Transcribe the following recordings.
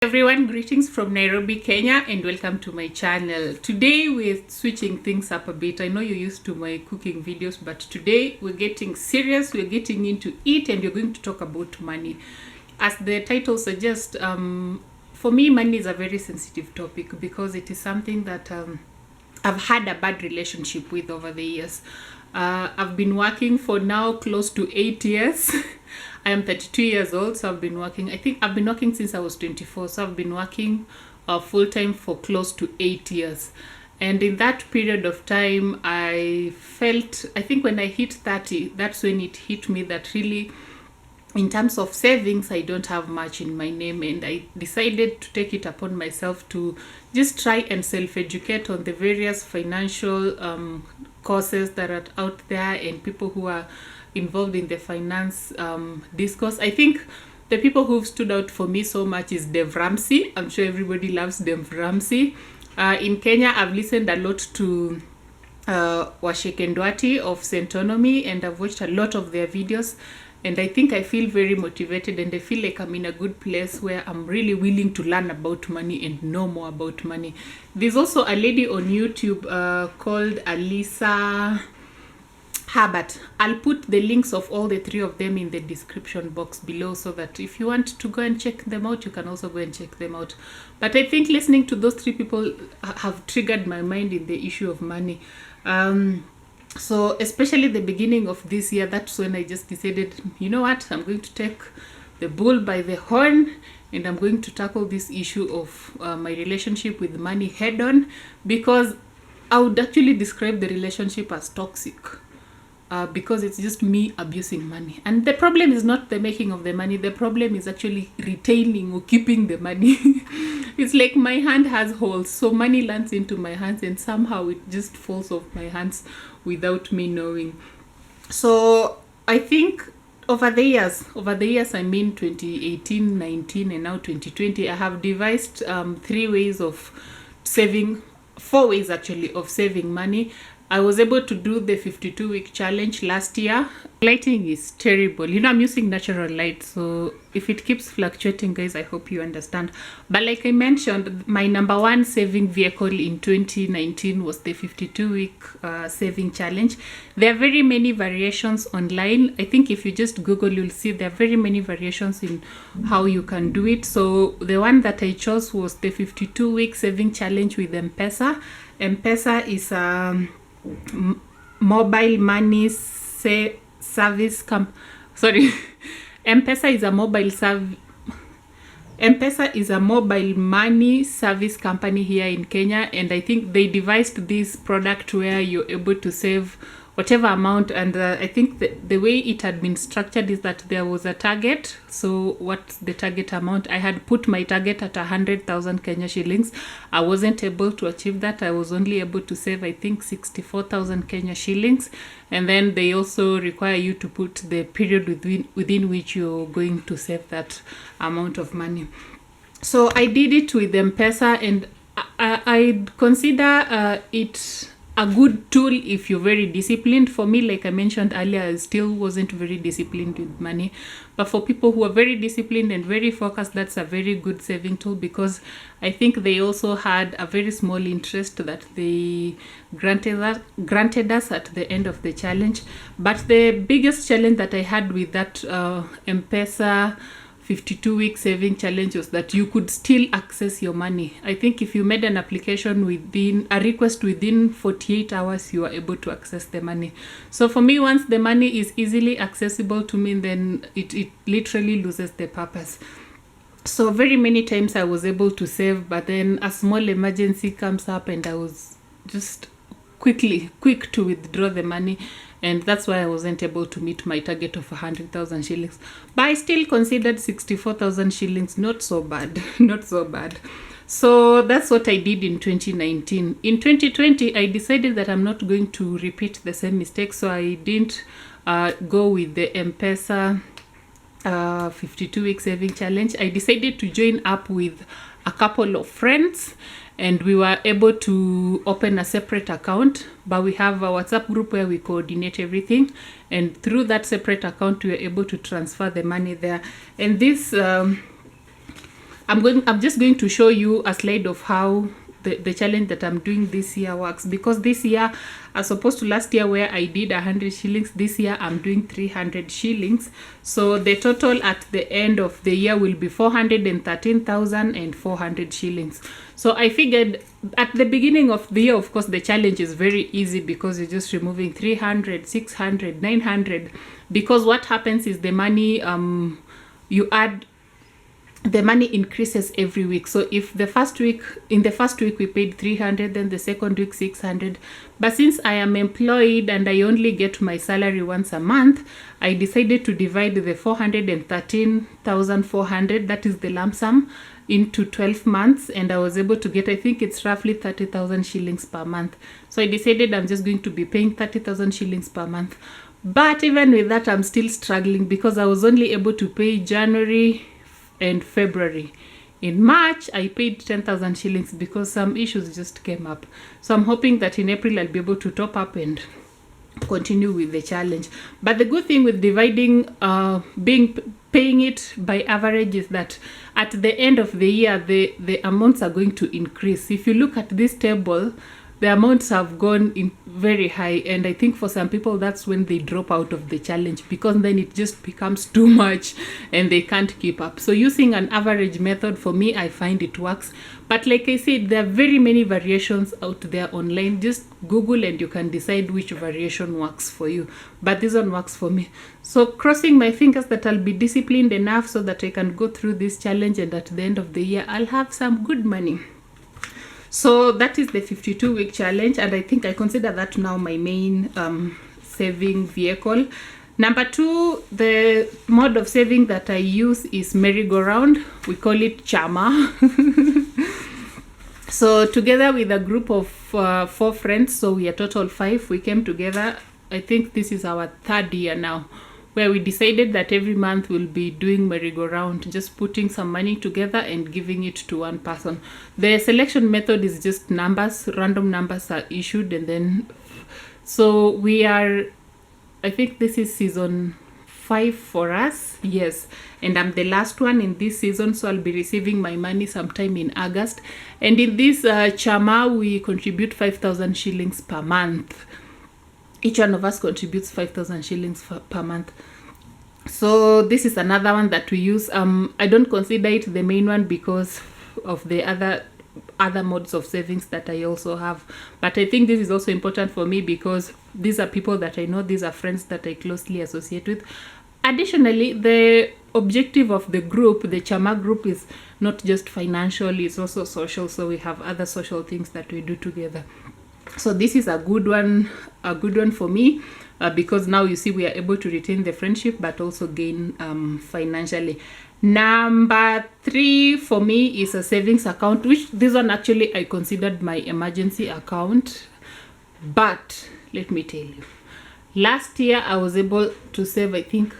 Everyone, greetings from Nairobi, Kenya, and welcome to my channel. Today we're switching things up a bit. I know you're used to my cooking videos, but today we're getting serious. We're getting into it, and we're going to talk about money. As the title suggests, for me, money is a very sensitive topic because it is something that I've had a bad relationship with over the years. I've been working for now close to 8 years. I am 32 years old, so I've been working. I think I've been working since I was 24, so I've been working full-time for close to 8 years. And in that period of time, I think when I hit 30, that's when it hit me that really, in terms of savings, I don't have much in my name, and I decided to take it upon myself to just try and self-educate on the various financial courses that are out there and people who are involved in the finance discourse. I think the people who've stood out for me so much is Dave Ramsey. I'm sure everybody loves Dave Ramsey. In Kenya, I've listened a lot to Washeke Ndwati of Centonomy, and I've watched a lot of their videos. And I think I feel very motivated, and I feel like I'm in a good place where I'm really willing to learn about money and know more about money. There's also a lady on YouTube called Alisa Herbert. I'll put the links of all the three of them in the description box below, so that if you want to go and check them out, you can also go and check them out. But I think listening to those three people have triggered my mind in the issue of money. So especially the beginning of this year, that's when I just decided, you know what, I'm going to take the bull by the horn, and I'm going to tackle this issue of my relationship with money head on, because I would actually describe the relationship as toxic. Because it's just me abusing money. And the problem is not the making of the money. The problem is actually retaining or keeping the money. It's like my hand has holes, so money lands into my hands and somehow it just falls off my hands without me knowing. So I think over the years, I mean 2018, 19, and now 2020, I have devised 4 ways actually of saving money. I was able to do the 52-week challenge last year. Lighting is terrible. You know, I'm using natural light, so if it keeps fluctuating, guys, I hope you understand. But like I mentioned, my number one saving vehicle in 2019 was the 52-week saving challenge. There are very many variations online. I think if you just Google, you'll see there are very many variations in how you can do it. So the one that I chose was the 52-week saving challenge with M-Pesa. M-Pesa is mobile money service M-Pesa is a M-Pesa is a mobile money service company here in Kenya, and I think they devised this product where you're able to save whatever amount, and I think the way it had been structured is that there was a target. So what's the target amount? I had put my target at 100,000 Kenya shillings. I wasn't able to achieve that. I was only able to save, I think, 64,000 Kenya shillings. And then they also require you to put the period within which you're going to save that amount of money. So I did it with M-Pesa, and I consider it a good tool if you're very disciplined. For me, like I mentioned earlier, I still wasn't very disciplined with money. But for people who are very disciplined and very focused, that's a very good saving tool, because I think they also had a very small interest that they granted us at the end of the challenge. But the biggest challenge that I had with that M-Pesa 52-week saving challenge was that you could still access your money. I think if you made an application within 48 hours, you are able to access the money. So for me, once the money is easily accessible to me, then it literally loses the purpose. So very many times I was able to save, but then a small emergency comes up and I was just quick to withdraw the money, and that's why I wasn't able to meet my target of 100,000 shillings. But I still considered 64,000 shillings not so bad. Not so bad. So that's what I did in 2019. In 2020, I decided that I'm not going to repeat the same mistake, so I didn't go with the M-Pesa 52-week saving challenge. I decided to join up with a couple of friends, and we were able to open a separate account, but we have a WhatsApp group where we coordinate everything, and through that separate account we were able to transfer the money there. And this I'm just going to show you a slide of how the challenge that I'm doing this year works, because this year, as opposed to last year where I did 100 shillings, this year I'm doing 300 shillings. So the total at the end of the year will be 413,400 shillings. So I figured at the beginning of the year, of course, the challenge is very easy because you're just removing 300, 600, 900, because what happens is the money you add, the money increases every week. So if in the first week we paid 300, then the second week 600, but since I am employed and I only get my salary once a month, I decided to divide the 413,400, that is the lump sum, into 12 months, and I was able to get, I think it's roughly 30,000 shillings per month. So I decided I'm just going to be paying 30,000 shillings per month. But even with that, I'm still struggling because I was only able to pay January and February. In March, I paid 10,000 shillings because some issues just came up. So I'm hoping that in April, I'll be able to top up and continue with the challenge. But the good thing with dividing, paying it by average is that at the end of the year, the amounts are going to increase. If you look at this table, the amounts have gone in very high, and I think for some people that's when they drop out of the challenge, because then it just becomes too much and they can't keep up. So using an average method, for me, I find it works. But like I said, there are very many variations out there online. Just Google and you can decide which variation works for you. But this one works for me. So crossing my fingers that I'll be disciplined enough so that I can go through this challenge, and at the end of the year I'll have some good money. So that is the 52-week challenge, and I think I consider that now my main saving vehicle. Number 2, the mode of saving that I use is merry-go-round. We call it Chama. So together with a group of 4 friends, so we are total 5, we came together. I think this is our 3rd year now, where we decided that every month we'll be doing merry-go-round, just putting some money together and giving it to one person. The selection method is just numbers, random numbers are issued, and then, so we are, I think this is season 5 for us, yes, and I'm the last one in this season, so I'll be receiving my money sometime in August. And in this Chama, we contribute 5,000 shillings per month. Each one of us contributes 5,000 shillings per month. So this is another one that we use. I don't consider it the main one because of the other modes of savings that I also have. But I think this is also important for me because these are people that I know, these are friends that I closely associate with. Additionally, the objective of the group, the Chama group, is not just financial, it's also social. So we have other social things that we do together. So this is a good one for me because now you see we are able to retain the friendship but also gain financially. Number 3 for me is a savings account, which this one actually I considered my emergency account. But let me tell you, last year I was able to save, I think,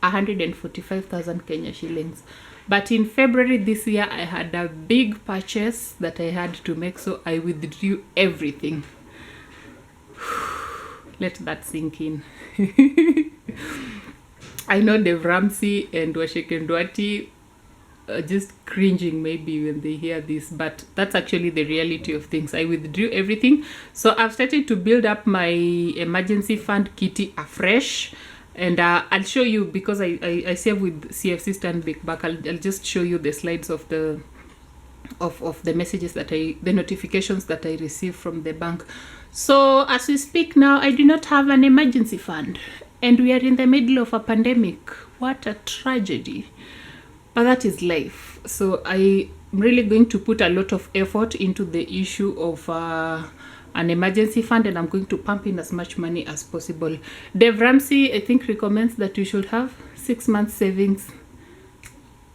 145,000 Kenya shillings. But in February this year, I had a big purchase that I had to make, so I withdrew everything. Let that sink in. I know Dev Ramsey and Washekendwati are just cringing maybe when they hear this, but that's actually the reality of things. I withdrew everything. So I've started to build up my emergency fund kitty afresh. And I'll show you, because I save with CFC Stanbic, but I'll just show you the slides of the messages that the notifications that I receive from the bank. So as we speak now, I do not have an emergency fund, and we are in the middle of a pandemic. What a tragedy. But that is life. So I'm really going to put a lot of effort into the issue of an emergency fund, and I'm going to pump in as much money as possible. Dev Ramsey, I think, recommends that you should have 6 months savings.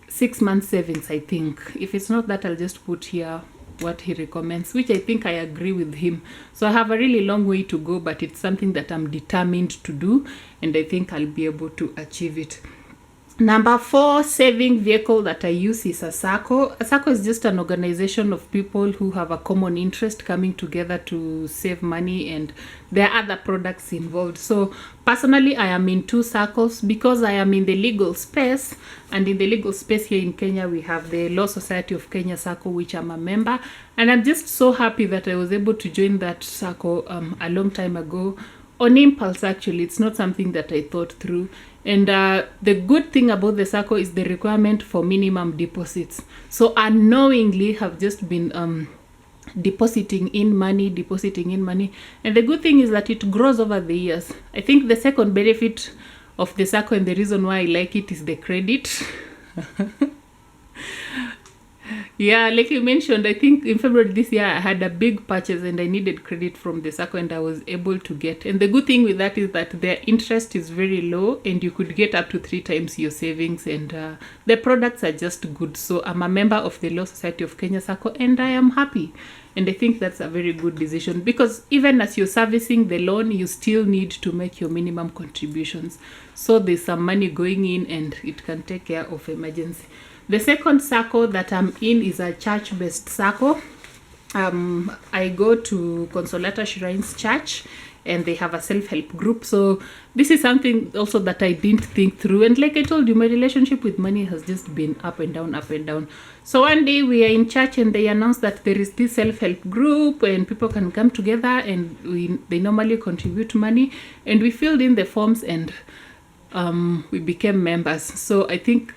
6 months savings, I think. If it's not that, I'll just put here what he recommends, which I think I agree with him. So I have a really long way to go, but it's something that I'm determined to do, and I think I'll be able to achieve it. Number 4 saving vehicle that I use is a Sacco. A Sacco is just an organization of people who have a common interest coming together to save money, and there are other products involved. So personally, I am in 2 Saccos because I am in the legal space, and in the legal space here in Kenya, we have the Law Society of Kenya Sacco, which I'm a member, and I'm just so happy that I was able to join that Sacco a long time ago. On impulse, actually. It's not something that I thought through. And the good thing about the Sacco is the requirement for minimum deposits. So unknowingly have just been depositing in money. And the good thing is that it grows over the years. I think the second benefit of the Sacco, and the reason why I like it, is the credit. Yeah, like you mentioned, I think in February this year I had a big purchase and I needed credit from the Sacco, and I was able to get. And the good thing with that is that their interest is very low, and you could get up to 3 times your savings, and the products are just good. So I'm a member of the Law Society of Kenya Sacco, and I am happy. And I think that's a very good decision, because even as you're servicing the loan, you still need to make your minimum contributions. So there's some money going in, and it can take care of emergency. The second Sacco that I'm in is a church-based Sacco. I go to Consolata Shrines Church, and they have a self-help group. So this is something also that I didn't think through. And like I told you, my relationship with money has just been up and down, up and down. So one day we are in church, and they announced that there is this self-help group, and people can come together, and they normally contribute money. And we filled in the forms, and we became members. So I think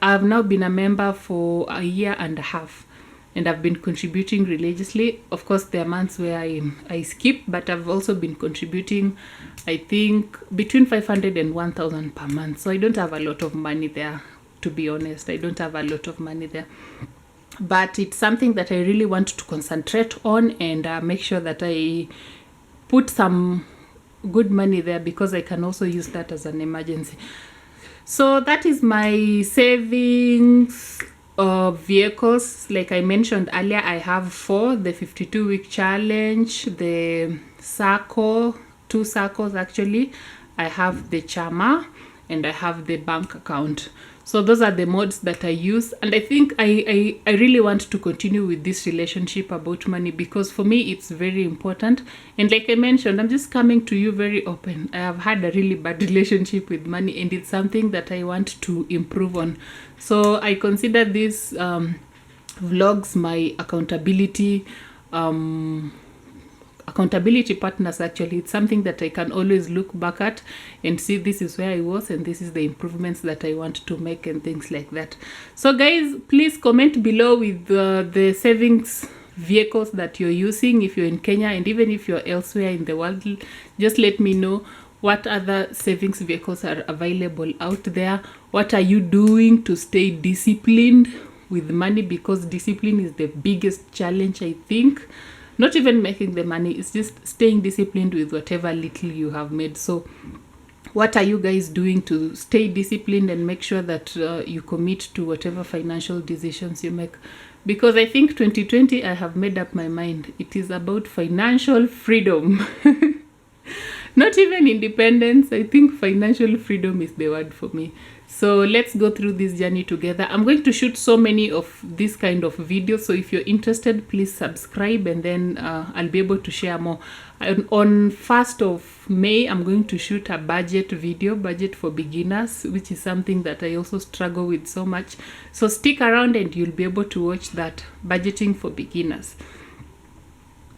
I've now been a member for a year and a half, and I've been contributing religiously. Of course, there are months where I skip, but I've also been contributing, I think, between 500 and 1,000 per month. So I don't have a lot of money there, to be honest. I don't have a lot of money there, but it's something that I really want to concentrate on, and make sure that I put some good money there, because I can also use that as an emergency. So that is my savings vehicles. Like I mentioned earlier, I have 4: the 52-week challenge, the Sacco, 2 Saccos actually. I have the Chama, and I have the bank account. So those are the modes that I use, and I think I really want to continue with this relationship about money, because for me it's very important. And like I mentioned, I'm just coming to you very open. I have had a really bad relationship with money, and it's something that I want to improve on. So I consider these vlogs my accountability partners. Actually, it's something that I can always look back at and see, this is where I was, and this is the improvements that I want to make, and things like that. So guys, please comment below with the savings vehicles that you're using if you're in Kenya, and even if you're elsewhere in the world. Just let me know what other savings vehicles are available out there. What are you doing to stay disciplined with money, because discipline is the biggest challenge, I think. Not even making the money, it's just staying disciplined with whatever little you have made. So what are you guys doing to stay disciplined and make sure that you commit to whatever financial decisions you make? Because I think 2020, I have made up my mind. It is about financial freedom. Not even independence. I think financial freedom is the word for me. So let's go through this journey together. I'm going to shoot so many of this kind of videos. So if you're interested, please subscribe, and then I'll be able to share more. On 1st of May, I'm going to shoot a budget video, budget for beginners, which is something that I also struggle with so much. So stick around and you'll be able to watch that, budgeting for beginners.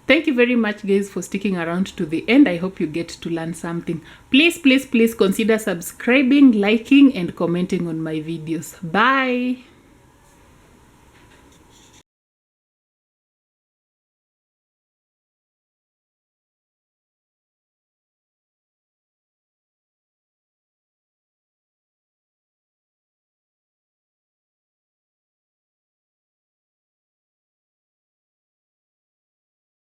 Thank you very much, guys, for sticking around to the end. I hope you get to learn something. Please, please, please consider subscribing, liking, and commenting on my videos. Bye.